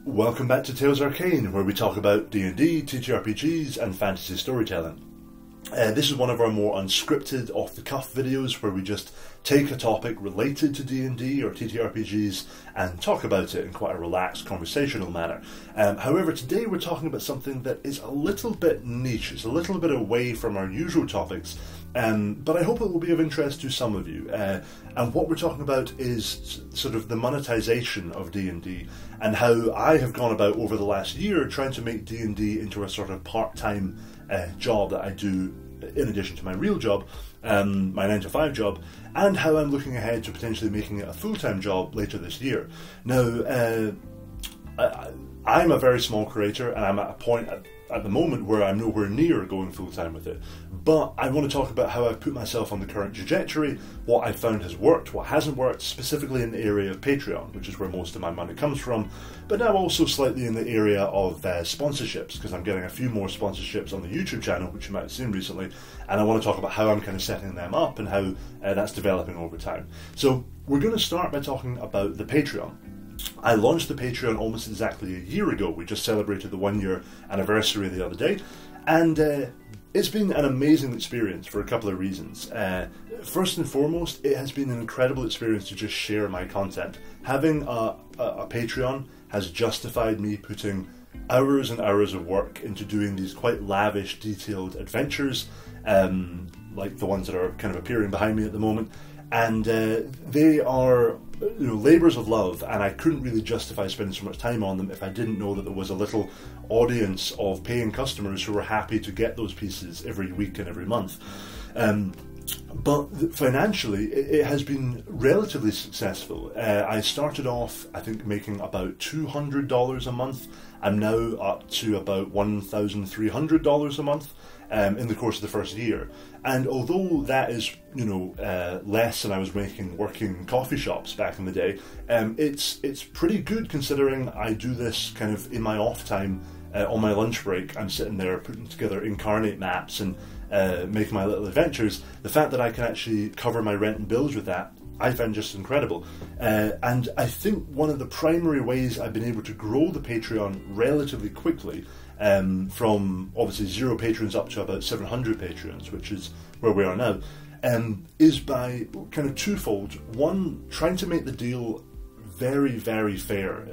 Welcome back to Tales Arcane, where we talk about D&D, TTRPGs and fantasy storytelling. This is one of our more unscripted, off-the-cuff videos where we just take a topic related to D&D or TTRPGs and talk about it in quite a relaxed, conversational manner. However, today we're talking about something that is a little bit niche, it's a little bit away from our usual topics, but I hope it will be of interest to some of you. And what we're talking about is sort of the monetization of D&D and how I have gone about over the last year trying to make D&D into a sort of part-time job that I do in addition to my real job, my 9-to-5 job, and how I'm looking ahead to potentially making it a full-time job later this year. Now, I'm a very small creator, and I'm at a point at the moment where I'm nowhere near going full-time with it. But I want to talk about how I've put myself on the current trajectory, what I've found has worked, what hasn't worked, specifically in the area of Patreon, which is where most of my money comes from, but now also slightly in the area of sponsorships, because I'm getting a few more sponsorships on the YouTube channel, which you might have seen recently, and I want to talk about how I'm kind of setting them up and how that's developing over time. So we're going to start by talking about the Patreon. I launched the Patreon almost exactly a year ago. We just celebrated the 1-year anniversary the other day, and it's been an amazing experience for a couple of reasons. First and foremost, it has been an incredible experience to just share my content. Having a Patreon has justified me putting hours and hours of work into doing these quite lavish, detailed adventures, like the ones that are kind of appearing behind me at the moment. And they are, labours of love, and I couldn't really justify spending so much time on them if I didn't know that there was a little audience of paying customers who were happy to get those pieces every week and every month. But financially, it has been relatively successful. I started off, I think, making about $200 a month. I'm now up to about $1,300 a month in the course of the first year. And although that is, less than I was making working in coffee shops back in the day, it's pretty good considering I do this kind of in my off time. On my lunch break, I'm sitting there putting together incarnate maps and making my little adventures. The fact that I can actually cover my rent and bills with that, I find just incredible. And I think one of the primary ways I've been able to grow the Patreon relatively quickly, from obviously 0 patrons up to about 700 patrons, which is where we are now, is by kind of twofold. One, trying to make the deal very, very fair,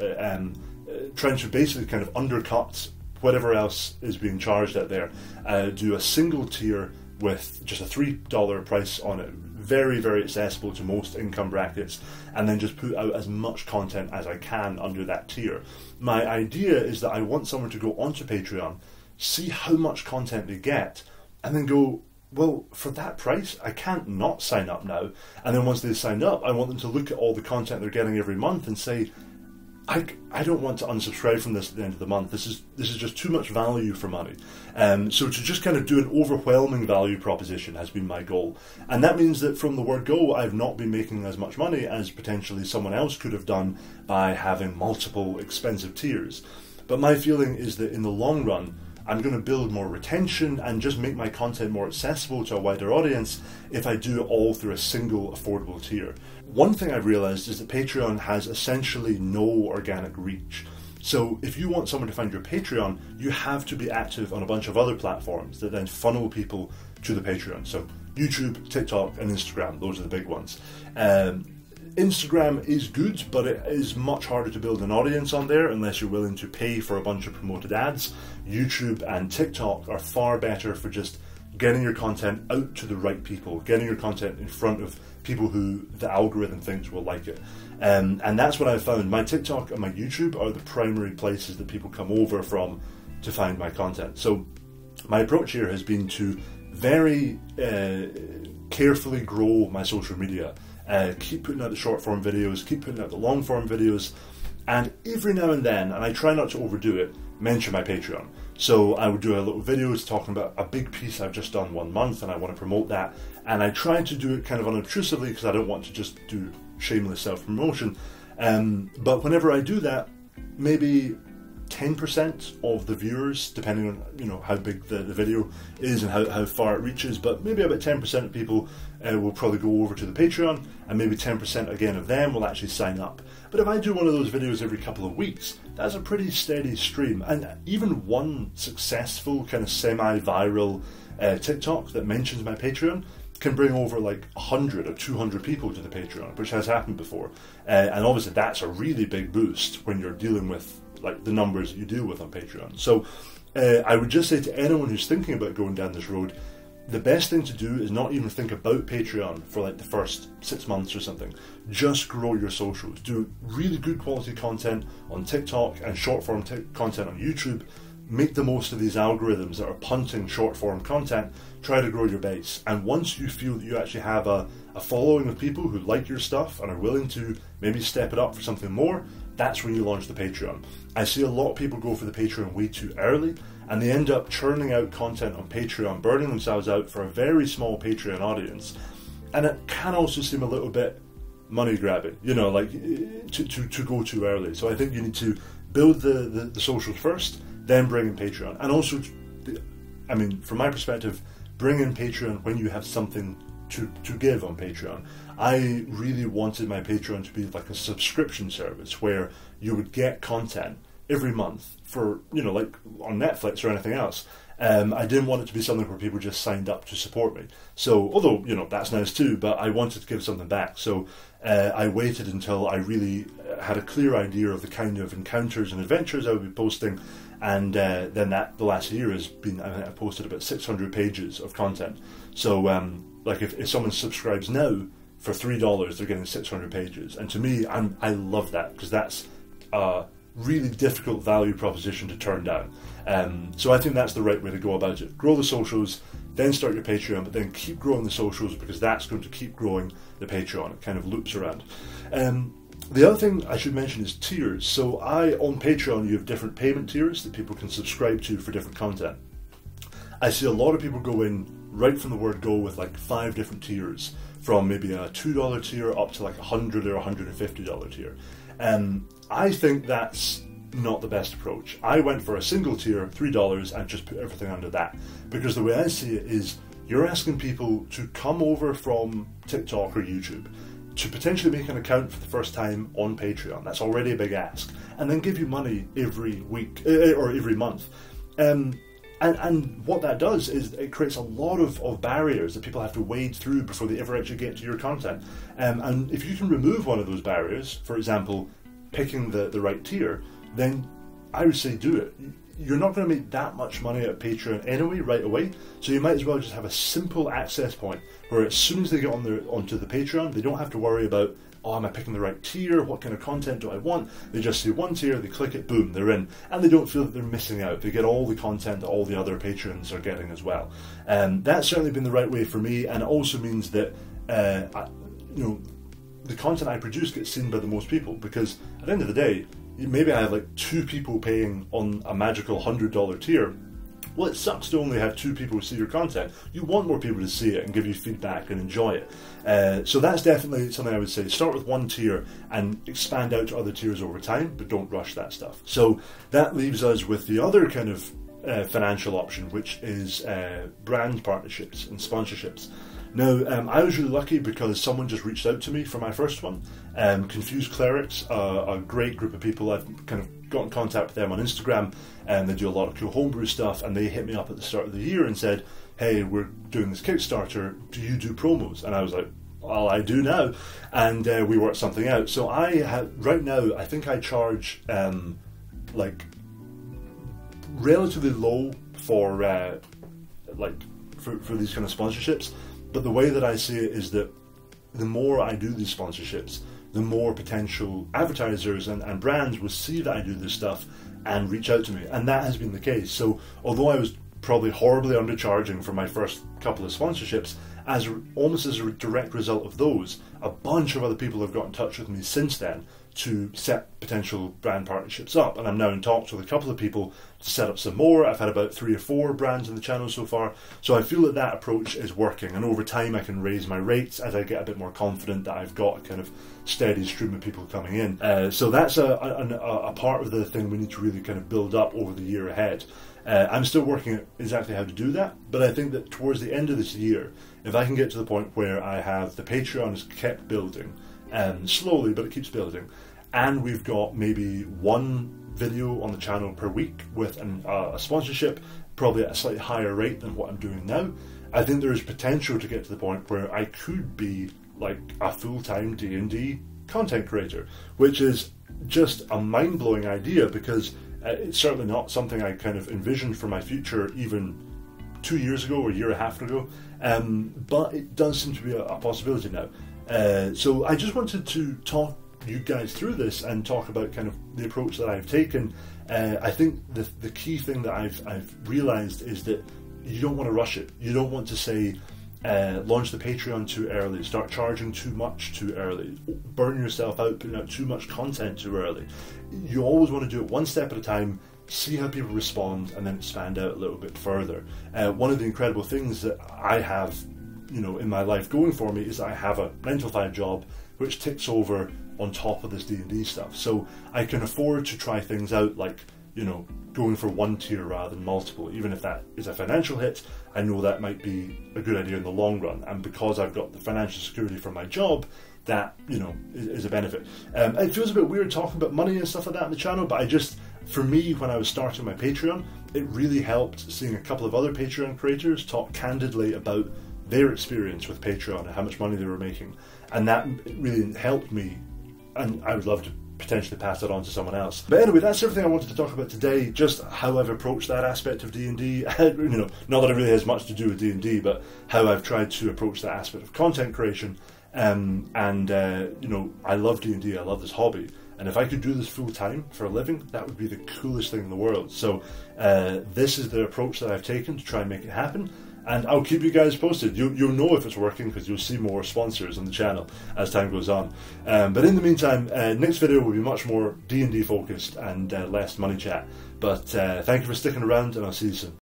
trying to basically kind of undercut whatever else is being charged out there, do a single tier with just a $3 price on it, very, very accessible to most income brackets, and then just put out as much content as I can under that tier. My idea is that I want someone to go onto Patreon, see how much content they get, and then go, well, for that price, I can't not sign up now. And then once they sign up, I want them to look at all the content they're getting every month and say, I don't want to unsubscribe from this at the end of the month. This is just too much value for money. So to just kind of do an overwhelming value proposition has been my goal. And that means that from the word go, I've not been making as much money as potentially someone else could have done by having multiple expensive tiers. But my feeling is that in the long run, I'm going to build more retention and just make my content more accessible to a wider audience if I do it all through a single affordable tier. One thing I've realised is that Patreon has essentially no organic reach. So if you want someone to find your Patreon, you have to be active on a bunch of other platforms that then funnel people to the Patreon. So YouTube, TikTok and Instagram, those are the big ones. Instagram is good, but it is much harder to build an audience on there unless you're willing to pay for a bunch of promoted ads. YouTube and TikTok are far better for just getting your content out to the right people, getting your content in front of people who the algorithm thinks will like it. And that's what I've found. My TikTok and my YouTube are the primary places that people come over from to find my content. So my approach here has been to very carefully grow my social media. Keep putting out the short form videos, keep putting out the long form videos, and every now and then, and I try not to overdo it, mention my Patreon. So I would do a little video talking about a big piece I've just done 1 month and I want to promote that, and I try to do it kind of unobtrusively because I don't want to just do shameless self-promotion, but whenever I do that, maybe 10% of the viewers, depending on how big the video is and how far it reaches, but maybe about 10% of people will probably go over to the Patreon, and maybe 10% again of them will actually sign up. But if I do one of those videos every couple of weeks, that's a pretty steady stream, and even one successful kind of semi-viral TikTok that mentions my Patreon can bring over like 100 or 200 people to the Patreon, which has happened before. And obviously that's a really big boost when you're dealing with like the numbers that you deal with on Patreon. So I would just say to anyone who's thinking about going down this road, the best thing to do is not even think about Patreon for like the first 6 months or something. Just grow your socials. Do really good quality content on TikTok and short form content on YouTube. Make the most of these algorithms that are punting short form content. Try to grow your base. And once you feel that you actually have a following of people who like your stuff and are willing to maybe step it up for something more, that's when you launch the Patreon. I see a lot of people go for the Patreon way too early, and they end up churning out content on Patreon, burning themselves out for a very small Patreon audience. And it can also seem a little bit money grabbing, like to go too early. So I think you need to build the socials first, then bring in Patreon. And also, from my perspective, bring in Patreon when you have something to give on Patreon. I really wanted my Patreon to be like a subscription service where you would get content every month for, like on Netflix or anything else. I didn't want it to be something where people just signed up to support me. So, although, that's nice too, but I wanted to give something back. So I waited until I really had a clear idea of the kind of encounters and adventures I would be posting. And then the last year has been, I think I posted about 600 pages of content. So, like if someone subscribes now for $3, they're getting 600 pages. And to me, I love that, because that's a really difficult value proposition to turn down. So I think that's the right way to go about it. Grow the socials, then start your Patreon, but then keep growing the socials, because that's going to keep growing the Patreon. It kind of loops around. The other thing I should mention is tiers. So on Patreon, you have different payment tiers that people can subscribe to for different content. I see a lot of people go in right from the word go with like 5 different tiers, from maybe a $2 tier up to like $100 or $150 tier. I think that's not the best approach. I went for a single tier, $3, and just put everything under that. Because the way I see it is, you're asking people to come over from TikTok or YouTube to potentially make an account for the first time on Patreon. That's already a big ask. And then give you money every week, or every month. And what that does is it creates a lot of barriers that people have to wade through before they ever actually get to your content. And if you can remove one of those barriers, for example, picking the right tier, then I would say do it. You're not going to make that much money at Patreon anyway, right away, so you might as well just have a simple access point where as soon as they get onto the Patreon, they don't have to worry about, oh, am I picking the right tier? What kind of content do I want? They just see one tier, they click it, boom, they're in. And they don't feel that they're missing out. They get all the content that all the other patrons are getting as well. That's certainly been the right way for me, and it also means that, the content I produce gets seen by the most people, because at the end of the day, maybe I have like 2 people paying on a magical $100 tier. Well, it sucks to only have 2 people see your content. You want more people to see it and give you feedback and enjoy it. So that's definitely something I would say. Start with one tier and expand out to other tiers over time, but don't rush that stuff. So that leaves us with the other kind of financial option, which is brand partnerships and sponsorships. Now, I was really lucky because someone just reached out to me for my first one. Confused Clerics, a great group of people. I've kind of got in contact with them on Instagram, and they do a lot of cool homebrew stuff, and they hit me up at the start of the year and said, hey, we're doing this Kickstarter, do you do promos? And I was like, well, I do now. And we worked something out. So right now, I think I charge like relatively low for these kind of sponsorships. But the way that I see it is that the more I do these sponsorships, the more potential advertisers and brands will see that I do this stuff and reach out to me. And that has been the case. So although I was probably horribly undercharging for my first couple of sponsorships, almost as a direct result of those, a bunch of other people have got in touch with me since then to set potential brand partnerships up, and I'm now in talks with a couple of people to set up some more. I've had about 3 or 4 brands on the channel so far, so I feel that that approach is working, and over time I can raise my rates as I get a bit more confident that I've got a kind of steady stream of people coming in. So that's a part of the thing we need to really kind of build up over the year ahead. I'm still working at exactly how to do that, but I think that towards the end of this year, if I can get to the point where I have the Patreon is kept building, slowly, but it keeps building, and we've got maybe 1 video on the channel per week with a sponsorship, probably at a slightly higher rate than what I'm doing now, I think there is potential to get to the point where I could be like a full-time D&D content creator, which is just a mind-blowing idea, because it's certainly not something I kind of envisioned for my future even 2 years ago or a year and a half ago, but it does seem to be a possibility now. So I just wanted to talk you guys through this and talk about kind of the approach that I've taken. I think the key thing that I've realised is that you don't want to rush it. You don't want to say, launch the Patreon too early, start charging too much too early, burn yourself out putting out too much content too early. You always want to do it one step at a time, see how people respond, and then expand out a little bit further. One of the incredible things that I have, in my life going for me is I have a 9-to-5 job which ticks over on top of this D&D stuff. So I can afford to try things out like, going for 1 tier rather than multiple. Even if that is a financial hit, I know that might be a good idea in the long run. And because I've got the financial security from my job, that, is a benefit. It feels a bit weird talking about money and stuff like that on the channel, but for me, when I was starting my Patreon, it really helped seeing a couple of other Patreon creators talk candidly about their experience with Patreon and how much money they were making. And that really helped me, and I would love to potentially pass that on to someone else. But anyway, that's everything I wanted to talk about today, just how I've approached that aspect of D&D. Not that it really has much to do with D&D, but how I've tried to approach that aspect of content creation. I love D&D, I love this hobby. And if I could do this full time for a living, that would be the coolest thing in the world. So this is the approach that I've taken to try and make it happen. And I'll keep you guys posted. You'll know if it's working because you'll see more sponsors on the channel as time goes on. But in the meantime, next video will be much more D&D focused and less money chat. But thank you for sticking around, and I'll see you soon.